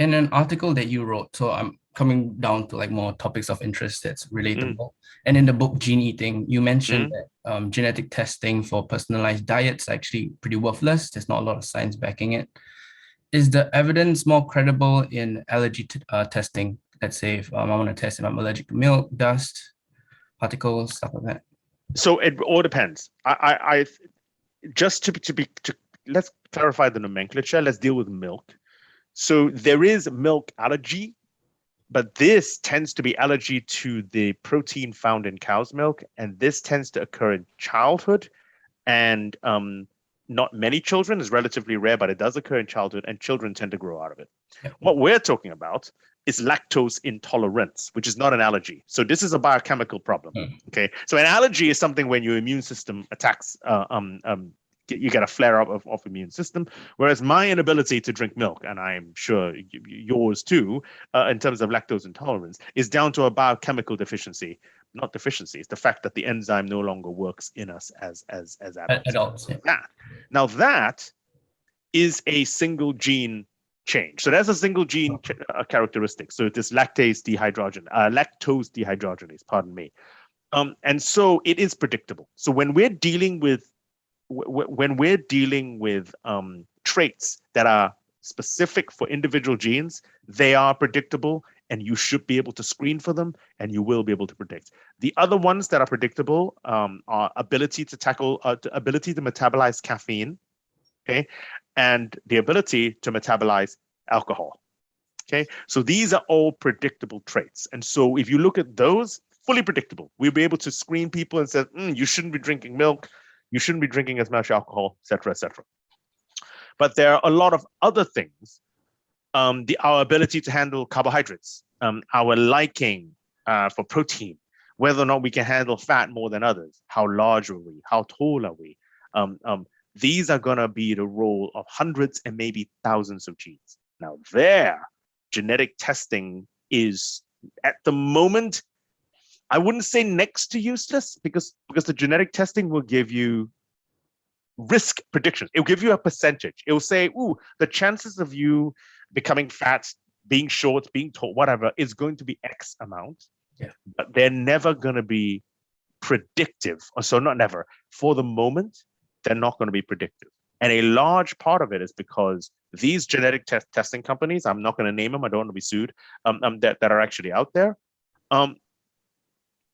in an article that you wrote, so I'm coming down to like more topics of interest that's Mm, relatable. And in the book Gene Eating, you mentioned mm. that genetic testing for personalized diets are actually pretty worthless. There's not a lot of science backing it. Is the evidence more credible in testing? Let's say if I want to test if I'm allergic to milk, dust, particles, stuff like that. So it all depends. I just to let's clarify the nomenclature. Let's deal with milk. So there is milk allergy, but this tends to be allergy to the protein found in cow's milk, and this tends to occur in childhood, and not many children is relatively rare, but it does occur in childhood, and children tend to grow out of it. Yep. What we're talking about is lactose intolerance, which is not an allergy. So this is a biochemical problem. Mm. Okay, so an allergy is something when your immune system attacks. You get a flare up of immune system. Whereas my inability to drink milk, and I'm sure yours too, in terms of lactose intolerance, is down to a biochemical deficiency. Not deficiency; it's the fact that the enzyme no longer works in us as adults. Adults, yeah. Now that is a single gene change. So that's a single gene characteristic. So it is lactose dehydrogenase, pardon me. And so it is predictable. So when we're dealing with traits that are specific for individual genes, they are predictable, and you should be able to screen for them, and you will be able to predict. The other ones that are predictable are ability to metabolize caffeine, okay, and the ability to metabolize alcohol. Okay, so these are all predictable traits. And so if you look at those, fully predictable, we'll be able to screen people and say, you shouldn't be drinking milk, you shouldn't be drinking as much alcohol, etc., etc. But there are a lot of other things. Our ability to handle carbohydrates, our liking for protein, whether or not we can handle fat more than others, how large are we, how tall are we, these are going to be the role of hundreds and maybe thousands of genes. Now, genetic testing is, at the moment, I wouldn't say next to useless, because the genetic testing will give you risk predictions. It'll give you a percentage. It will say, the chances of you becoming fat, being short, being tall, whatever, is going to be X amount. Yeah. But they're never going to be predictive. Or so not never. For the moment, they're not going to be predictive. And a large part of it is because these genetic testing companies, I'm not going to name them, I don't want to be sued, that are actually out there,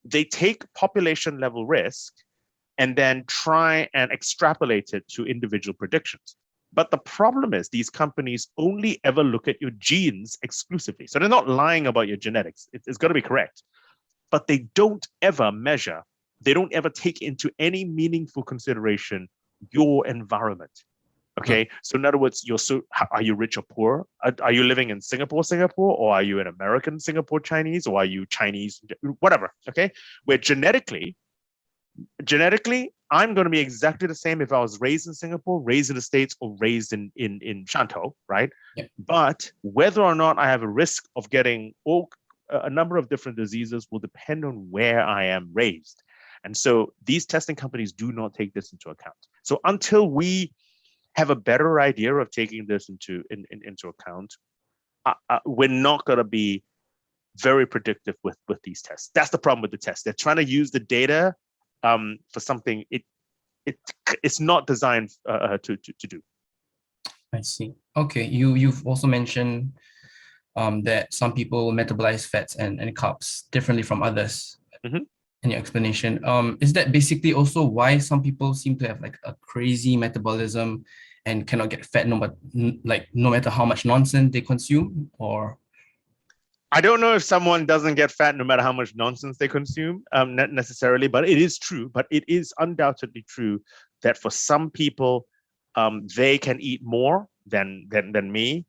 they take population level risk and then try and extrapolate it to individual predictions. But the problem is these companies only ever look at your genes exclusively. So they're not lying about your genetics. It's got to be correct. But they don't ever measure, they don't ever take into any meaningful consideration your environment. Okay, so in other words, are you rich or poor? Are you living in Singapore, or are you an American Singapore Chinese, or are you Chinese, whatever? Okay, where genetically, I'm going to be exactly the same if I was raised in Singapore, raised in the States, or raised in Shantou, right? Yeah. But whether or not I have a risk of getting a number of different diseases will depend on where I am raised. And so these testing companies do not take this into account. So until we have a better idea of taking this into account, we're not going to be very predictive with these tests. That's the problem with the tests. They're trying to use the data for something it's not designed to do. I see. Okay, you've also mentioned that some people metabolize fats and carbs differently from others. Mm-hmm. In your explanation, is that basically also why some people seem to have like a crazy metabolism and cannot get fat no matter how much nonsense they consume? Or I don't know if someone doesn't get fat no matter how much nonsense they consume, not necessarily, but it is true. But it is undoubtedly true that for some people, they can eat more than me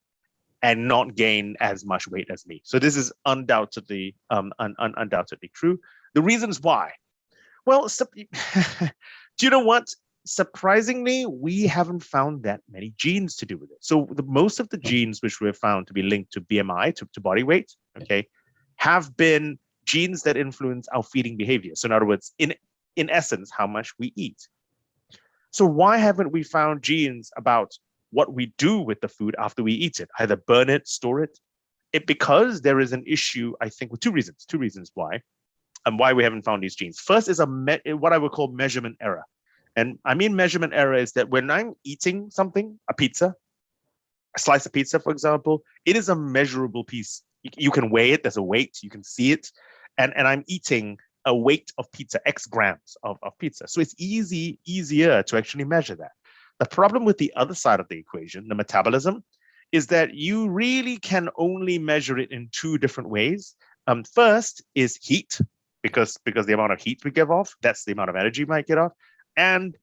and not gain as much weight as me. So this is undoubtedly undoubtedly true. The reasons why, well, do you know what? Surprisingly, we haven't found that many genes to do with it. So most of the genes which we've found to be linked to BMI, to body weight, okay, have been genes that influence our feeding behavior. So in other words, in essence, how much we eat. So why haven't we found genes about what we do with the food after we eat it? Either burn it, store it, because there is an issue, I think, with two reasons why, and why we haven't found these genes. First is what I would call measurement error. And I mean measurement error is that when I'm eating something, a pizza, a slice of pizza, for example, it is a measurable piece. You can weigh it, there's a weight, you can see it. And I'm eating a weight of pizza, X grams of pizza. So it's easier to actually measure that. The problem with the other side of the equation, the metabolism, is that you really can only measure it in two different ways. First is heat, because the amount of heat we give off, that's the amount of energy we might get off, and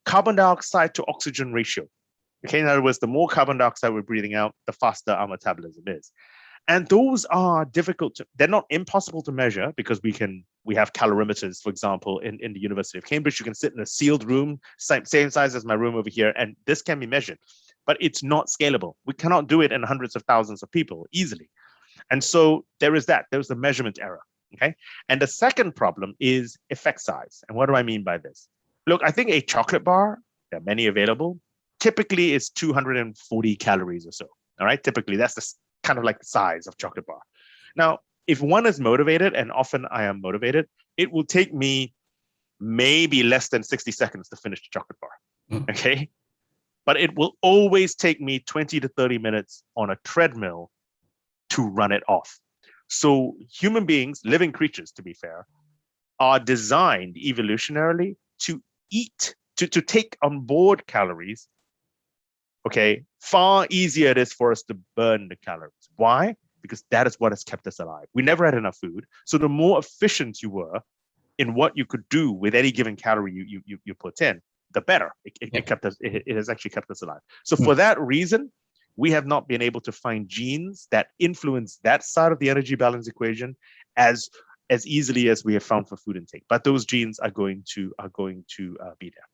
carbon dioxide to oxygen ratio. Okay, in other words, the more carbon dioxide we're breathing out, the faster our metabolism is. And those are difficult they're not impossible to measure, because we have calorimeters, for example, in the University of Cambridge. You can sit in a sealed room, same size as my room over here, and this can be measured, but it's not scalable. We cannot do it in hundreds of thousands of people easily. And so there's the measurement error, okay? And the second problem is effect size. And what do I mean by this? Look, I think a chocolate bar, there are many available, typically is 240 calories or so, all right? Typically, that's the kind of like the size of chocolate bar. Now, if one is motivated, and often I am motivated, it will take me maybe less than 60 seconds to finish the chocolate bar, okay? But it will always take me 20 to 30 minutes on a treadmill to run it off. So human beings, living creatures, to be fair, are designed evolutionarily to eat, to take on board calories. Okay, far easier it is for us to burn the calories. Why? Because that is what has kept us alive. We never had enough food. So the more efficient you were in what you could do with any given calorie you put in, the better. It has actually kept us alive. So for that reason, we have not been able to find genes that influence that side of the energy balance equation as easily as we have found for food intake. But those genes are going to be there.